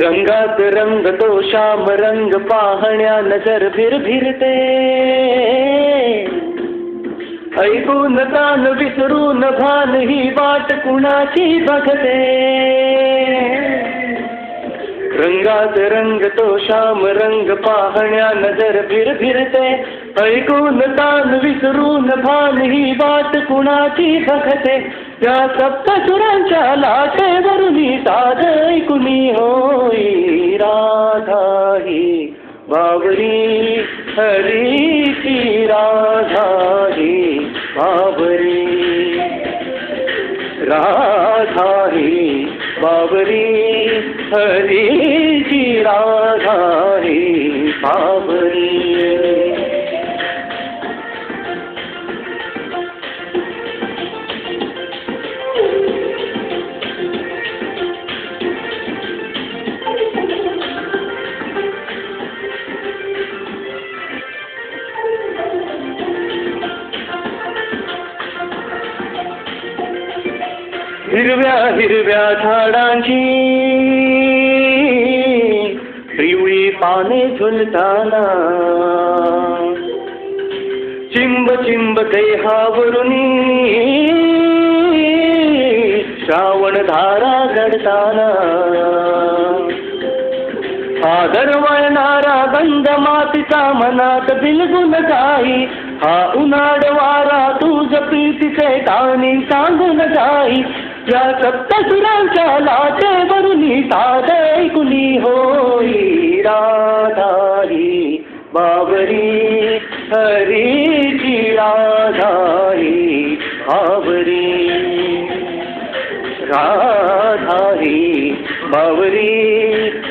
रंगात रंग तो श्याम रंग पाहण्या नजर भिरभिरते ऐकून कान विसरून भान ही वाट कुणाची बघते रंगात रंग तो श्याम रंग पाहण्या नजर भिरभिरते ऐकून कान विसरून भान ही वाट कुणाची बघते त्या सप्तसुरांच्या लाटेवरुनी साध ऐकुनी होई राधा ही बावरी हरीची राधा ही बावरी राधा ही बावरी हरीची राधा ही बावरी हिरव्या हिरव्या झाडांची पिवळी पाने झुलताना चिंब चिंब देहावरुनी श्रावण धारा घडताना आदर वळणारा गंध मातीचा मनात बिलगुन जाई हा उन्हाळ वारा तुझ प्रीतीचे गाणी सांगून जाई या सप्तसुरांच्या लाटेवरुनी साध ऐकुनी होई राधा ही बावरी हरीची राधा ही बावरी राधा ही बावरी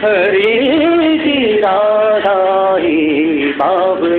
हरीची राधा ही बावरी